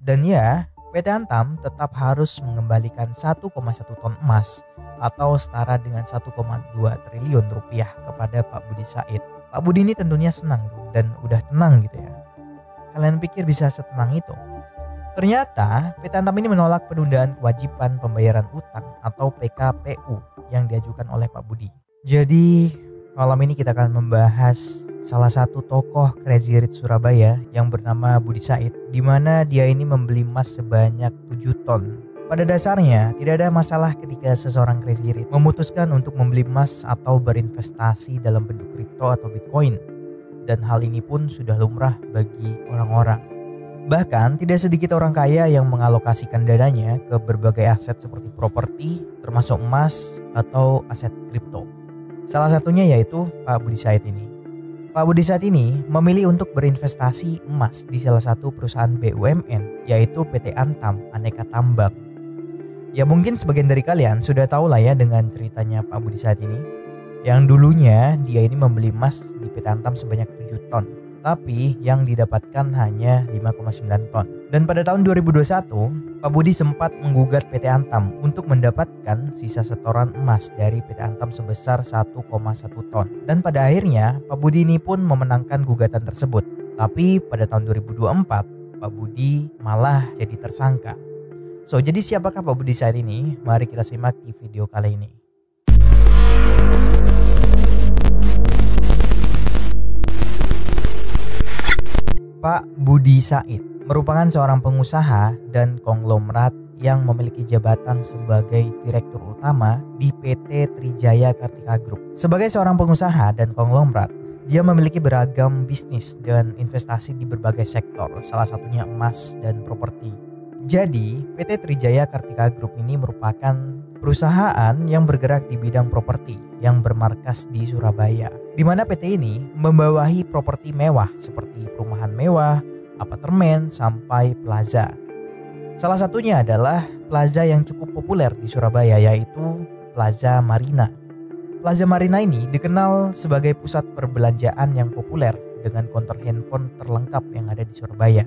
Dan ya, PT Antam tetap harus mengembalikan 1,1 ton emas atau setara dengan 1,2 triliun rupiah kepada Pak Budi Said. Pak Budi ini tentunya senang dan udah tenang gitu ya. Kalian pikir bisa setenang itu? Ternyata PT Antam ini menolak penundaan kewajiban pembayaran utang atau PKPU yang diajukan oleh Pak Budi. Jadi malam ini kita akan membahas salah satu tokoh Crazy Rich Surabaya yang bernama Budi Said, di mana dia ini membeli emas sebanyak 7 ton. Pada dasarnya tidak ada masalah ketika seseorang Crazy Rich memutuskan untuk membeli emas atau berinvestasi dalam bentuk kripto atau Bitcoin. Dan hal ini pun sudah lumrah bagi orang-orang. Bahkan tidak sedikit orang kaya yang mengalokasikan dananya ke berbagai aset seperti properti, termasuk emas atau aset kripto. Salah satunya yaitu Pak Budi Said ini. Pak Budi Said ini memilih untuk berinvestasi emas di salah satu perusahaan BUMN, yaitu PT Antam Aneka Tambang. Ya mungkin sebagian dari kalian sudah tahu lah ya dengan ceritanya Pak Budi Said ini. Yang dulunya dia ini membeli emas di PT Antam sebanyak 7 ton. Tapi yang didapatkan hanya 5,9 ton. Dan pada tahun 2021, Pak Budi sempat menggugat PT Antam untuk mendapatkan sisa setoran emas dari PT Antam sebesar 1,1 ton. Dan pada akhirnya, Pak Budi ini pun memenangkan gugatan tersebut. Tapi pada tahun 2024, Pak Budi malah jadi tersangka. So, jadi siapakah Pak Budi Said ini? Mari kita simak di video kali ini. Pak Budi Said merupakan seorang pengusaha dan konglomerat yang memiliki jabatan sebagai Direktur Utama di PT Trijaya Kartika Group. Sebagai seorang pengusaha dan konglomerat, dia memiliki beragam bisnis dan investasi di berbagai sektor, salah satunya emas dan properti. Jadi, PT Trijaya Kartika Group ini merupakan perusahaan yang bergerak di bidang properti yang bermarkas di Surabaya, di mana PT ini membawahi properti mewah seperti perumahan mewah, apartemen, sampai plaza. Salah satunya adalah plaza yang cukup populer di Surabaya, yaitu Plaza Marina. Plaza Marina ini dikenal sebagai pusat perbelanjaan yang populer dengan konter handphone terlengkap yang ada di Surabaya.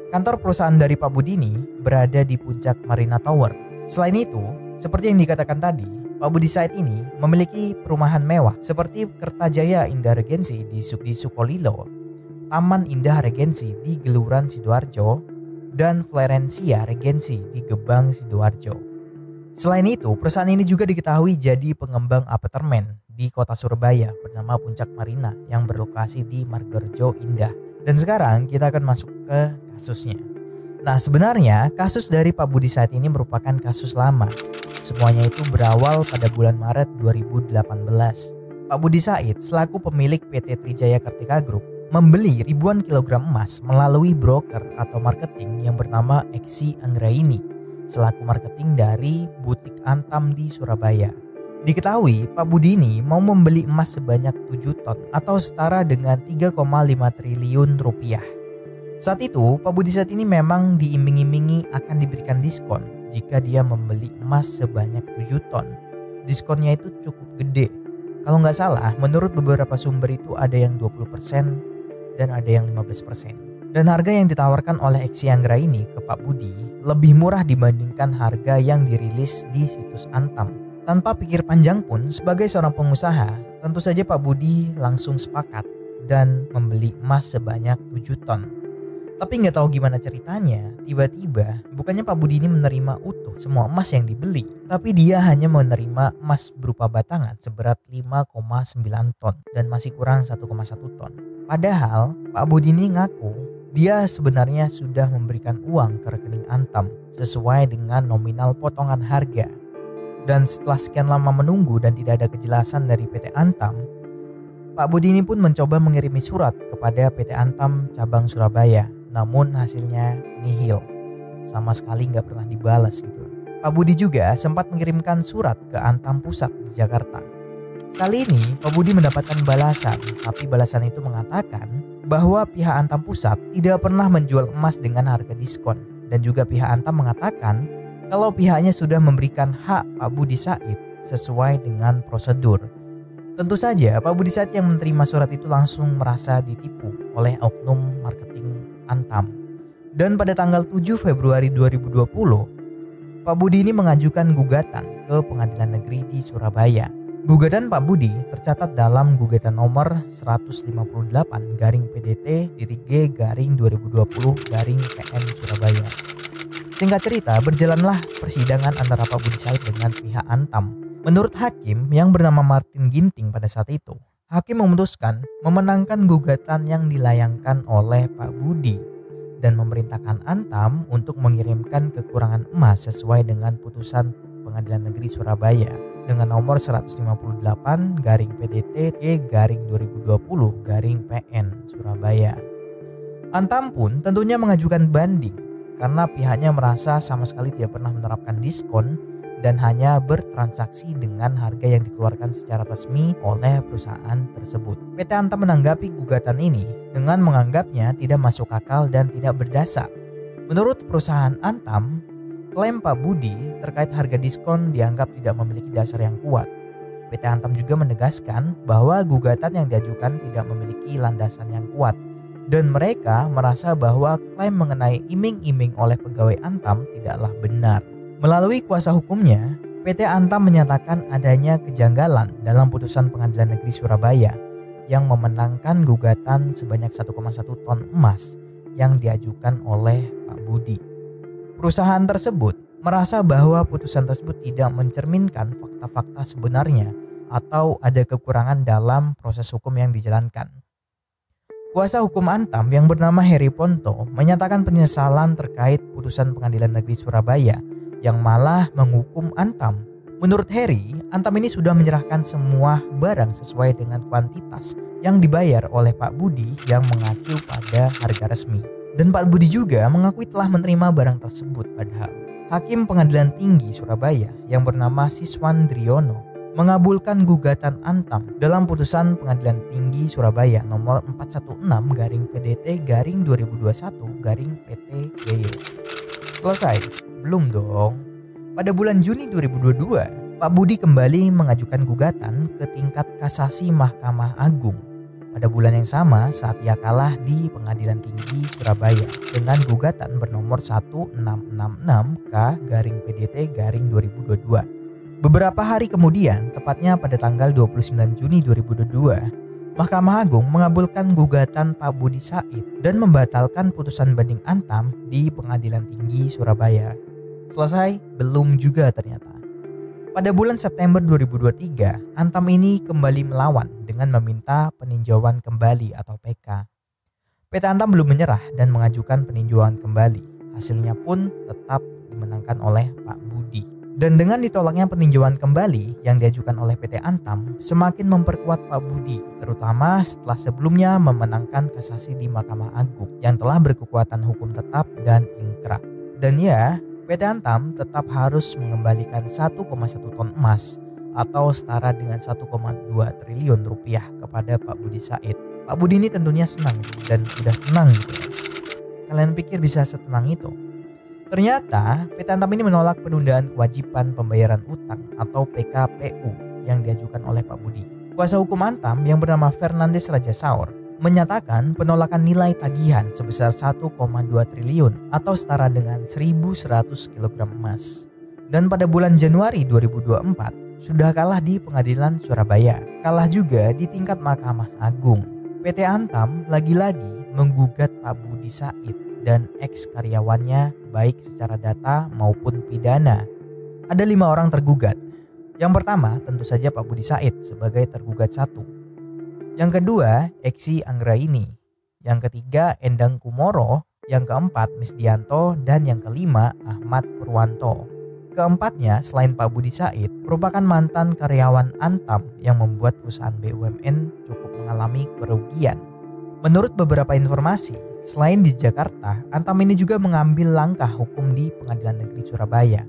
Kantor perusahaan dari Pak Budi ini berada di puncak Marina Tower. Selain itu, seperti yang dikatakan tadi, Pak Budi Said ini memiliki perumahan mewah seperti Kertajaya Indah Regency di Sukolilo, Taman Indah Regency di Geluran Sidoarjo, dan Florencia Regency di Gebang Sidoarjo. Selain itu, perusahaan ini juga diketahui jadi pengembang apartemen di kota Surabaya bernama Puncak Marina yang berlokasi di Margorejo Indah. Dan sekarang kita akan masuk ke kasusnya. Nah, sebenarnya kasus dari Pak Budi Said ini merupakan kasus lama. Semuanya itu berawal pada bulan Maret 2018. Pak Budi Said selaku pemilik PT Trijaya Kartika Group membeli ribuan kilogram emas melalui broker atau marketing yang bernama Eksi Anggraini selaku marketing dari butik Antam di Surabaya. Diketahui Pak Budi ini mau membeli emas sebanyak 7 ton atau setara dengan 3,5 triliun rupiah. Saat itu Pak Budi Said ini memang diiming-imingi akan diberikan diskon jika dia membeli emas sebanyak 7 ton. Diskonnya itu cukup gede. Kalau nggak salah menurut beberapa sumber itu ada yang 20% dan ada yang 15%. Dan harga yang ditawarkan oleh Eksi Anggraini ke Pak Budi lebih murah dibandingkan harga yang dirilis di situs Antam. Tanpa pikir panjang pun sebagai seorang pengusaha, tentu saja Pak Budi langsung sepakat dan membeli emas sebanyak 7 ton. Tapi nggak tahu gimana ceritanya, tiba-tiba bukannya Pak Budi ini menerima utuh semua emas yang dibeli, tapi dia hanya menerima emas berupa batangan seberat 5,9 ton dan masih kurang 1,1 ton. Padahal Pak Budi ini ngaku dia sebenarnya sudah memberikan uang ke rekening Antam sesuai dengan nominal potongan harga. Dan setelah sekian lama menunggu dan tidak ada kejelasan dari PT Antam, Pak Budi ini pun mencoba mengirimi surat kepada PT Antam cabang Surabaya. Namun hasilnya nihil, sama sekali nggak pernah dibalas gitu. Pak Budi juga sempat mengirimkan surat ke Antam Pusat di Jakarta. Kali ini Pak Budi mendapatkan balasan, tapi balasan itu mengatakan bahwa pihak Antam Pusat tidak pernah menjual emas dengan harga diskon. Dan juga pihak Antam mengatakan kalau pihaknya sudah memberikan hak Pak Budi Said sesuai dengan prosedur. Tentu saja Pak Budi Said yang menerima surat itu langsung merasa ditipu oleh oknum marketing Antam. Dan pada tanggal 7 Februari 2020, Pak Budi ini mengajukan gugatan ke Pengadilan Negeri di Surabaya. Gugatan Pak Budi tercatat dalam gugatan nomor 158-PD-G-2020-PN Surabaya. Singkat cerita, berjalanlah persidangan antara Pak Budi Said dengan pihak Antam. Menurut hakim yang bernama Martin Ginting pada saat itu, hakim memutuskan memenangkan gugatan yang dilayangkan oleh Pak Budi dan memerintahkan Antam untuk mengirimkan kekurangan emas sesuai dengan putusan Pengadilan Negeri Surabaya dengan nomor 158-PDT-G-2020-PN Surabaya. Antam pun tentunya mengajukan banding karena pihaknya merasa sama sekali tidak pernah menerapkan diskon dan hanya bertransaksi dengan harga yang dikeluarkan secara resmi oleh perusahaan tersebut. PT Antam menanggapi gugatan ini dengan menganggapnya tidak masuk akal dan tidak berdasar. Menurut perusahaan Antam, klaim Pak Budi terkait harga diskon dianggap tidak memiliki dasar yang kuat. PT Antam juga menegaskan bahwa gugatan yang diajukan tidak memiliki landasan yang kuat dan mereka merasa bahwa klaim mengenai iming-iming oleh pegawai Antam tidaklah benar. Melalui kuasa hukumnya, PT Antam menyatakan adanya kejanggalan dalam putusan Pengadilan Negeri Surabaya yang memenangkan gugatan sebanyak 1,1 ton emas yang diajukan oleh Pak Budi. Perusahaan tersebut merasa bahwa putusan tersebut tidak mencerminkan fakta-fakta sebenarnya atau ada kekurangan dalam proses hukum yang dijalankan. Kuasa hukum Antam yang bernama Heri Ponto menyatakan penyesalan terkait putusan Pengadilan Negeri Surabaya yang malah menghukum Antam. Menurut Heri, Antam ini sudah menyerahkan semua barang sesuai dengan kuantitas yang dibayar oleh Pak Budi yang mengacu pada harga resmi. Dan Pak Budi juga mengakui telah menerima barang tersebut padahal. Hakim Pengadilan Tinggi Surabaya yang bernama Siswan Driono mengabulkan gugatan Antam dalam putusan Pengadilan Tinggi Surabaya nomor 416-PDT-2021-PT-GY. Selesai? Belum dong. Pada bulan Juni 2022, Pak Budi kembali mengajukan gugatan ke tingkat kasasi Mahkamah Agung. Pada bulan yang sama saat ia kalah di Pengadilan Tinggi Surabaya dengan gugatan bernomor 1666-K-PDT-2022. Beberapa hari kemudian, tepatnya pada tanggal 29 Juni 2022, Mahkamah Agung mengabulkan gugatan Pak Budi Said dan membatalkan putusan banding Antam di Pengadilan Tinggi Surabaya. Selesai? Belum juga ternyata. Pada bulan September 2023, Antam ini kembali melawan dengan meminta peninjauan kembali atau PK. PT Antam belum menyerah dan mengajukan peninjauan kembali. Hasilnya pun tetap dimenangkan oleh Pak Budi. Dan dengan ditolaknya peninjauan kembali yang diajukan oleh PT Antam semakin memperkuat Pak Budi, terutama setelah sebelumnya memenangkan kasasi di Mahkamah Agung yang telah berkekuatan hukum tetap dan ingkrah. Dan ya, PT Antam tetap harus mengembalikan 1,1 ton emas atau setara dengan 1,2 triliun rupiah kepada Pak Budi Said. Pak Budi ini tentunya senang dan udah tenang gitu. Kalian pikir bisa setenang itu? Ternyata PT Antam ini menolak penundaan kewajiban pembayaran utang atau PKPU yang diajukan oleh Pak Budi. Kuasa hukum Antam yang bernama Fernandes Rajasaur menyatakan penolakan nilai tagihan sebesar 1,2 triliun atau setara dengan 1.100 kg emas. Dan pada bulan Januari 2024 sudah kalah di Pengadilan Surabaya, kalah juga di tingkat Mahkamah Agung. PT Antam lagi-lagi menggugat Pak Budi Said dan ex-karyawannya baik secara data maupun pidana. Ada 5 orang tergugat. Yang pertama tentu saja Pak Budi Said sebagai tergugat 1. Yang kedua, Eksi Anggraini. Yang ketiga, Endang Kumoro. Yang keempat, Misdianto. Dan yang kelima, Ahmad Purwanto. Keempatnya, selain Pak Budi Said, merupakan mantan karyawan Antam yang membuat perusahaan BUMN cukup mengalami kerugian. Menurut beberapa informasi, selain di Jakarta, Antam ini juga mengambil langkah hukum di Pengadilan Negeri Surabaya.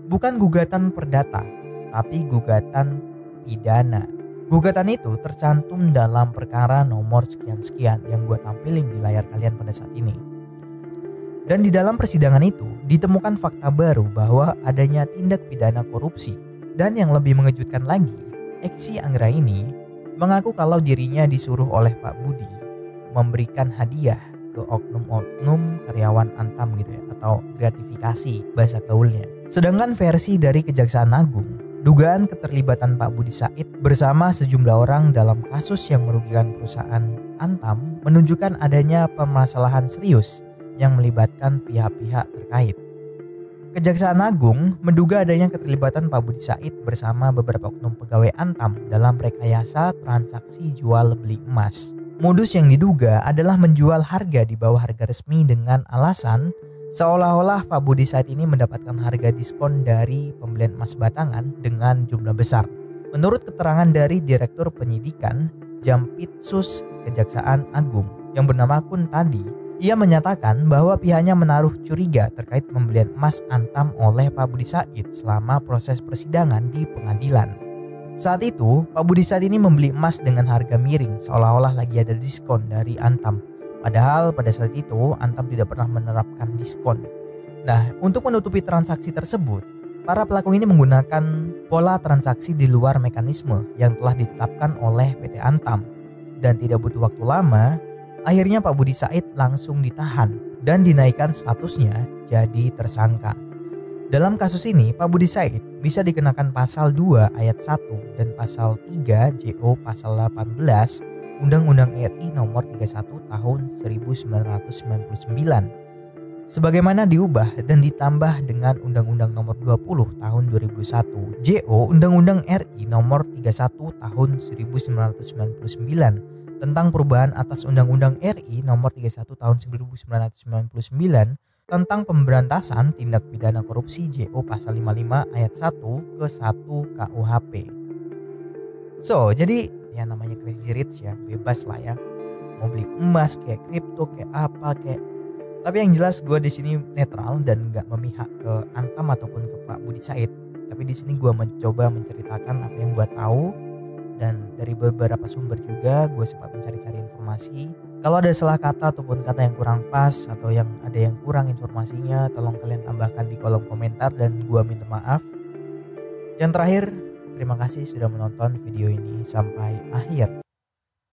Bukan gugatan perdata, tapi gugatan pidana. Gugatan itu tercantum dalam perkara nomor sekian-sekian yang gue tampilin di layar kalian pada saat ini. Dan di dalam persidangan itu ditemukan fakta baru bahwa adanya tindak pidana korupsi. Dan yang lebih mengejutkan lagi, Eksi Anggraini mengaku kalau dirinya disuruh oleh Pak Budi memberikan hadiah ke oknum-oknum karyawan Antam gitu ya, atau gratifikasi bahasa gaulnya. Sedangkan versi dari Kejaksaan Agung, dugaan keterlibatan Pak Budi Said bersama sejumlah orang dalam kasus yang merugikan perusahaan Antam menunjukkan adanya permasalahan serius yang melibatkan pihak-pihak terkait. Kejaksaan Agung menduga adanya keterlibatan Pak Budi Said bersama beberapa oknum pegawai Antam dalam rekayasa transaksi jual beli emas. Modus yang diduga adalah menjual harga di bawah harga resmi dengan alasan seolah-olah Pak Budi Said ini mendapatkan harga diskon dari pembelian emas batangan dengan jumlah besar. Menurut keterangan dari Direktur Penyidikan Jampitsus Kejaksaan Agung yang bernama Kun Tadi, ia menyatakan bahwa pihaknya menaruh curiga terkait pembelian emas Antam oleh Pak Budi Said selama proses persidangan di pengadilan. Saat itu, Pak Budi Said ini membeli emas dengan harga miring seolah-olah lagi ada diskon dari Antam. Padahal pada saat itu Antam tidak pernah menerapkan diskon. Nah, untuk menutupi transaksi tersebut, para pelaku ini menggunakan pola transaksi di luar mekanisme yang telah ditetapkan oleh PT Antam. Dan tidak butuh waktu lama, akhirnya Pak Budi Said langsung ditahan dan dinaikkan statusnya jadi tersangka. Dalam kasus ini, Pak Budi Said bisa dikenakan pasal 2 ayat 1 dan pasal 3 JO pasal 18 Undang-Undang RI nomor 31 tahun 1999. Sebagaimana diubah dan ditambah dengan Undang-Undang nomor 20 tahun 2001 JO Undang-Undang RI nomor 31 tahun 1999 tentang perubahan atas Undang-Undang RI nomor 31 tahun 1999 tentang pemberantasan tindak pidana korupsi JO pasal 55 ayat 1 ke 1 KUHP. So, jadi ya namanya crazy rich ya, bebas lah ya. Mau beli emas kayak kripto kayak apa kayak. Tapi yang jelas gue di sini netral dan nggak memihak ke Antam ataupun ke Pak Budi Said. Tapi di sini gue mencoba menceritakan apa yang gue tahu. Dan dari beberapa sumber juga gue sempat mencari-cari informasi. Kalau ada salah kata ataupun kata yang kurang pas atau yang ada yang kurang informasinya, tolong kalian tambahkan di kolom komentar dan gue minta maaf. Yang terakhir, terima kasih sudah menonton video ini sampai akhir.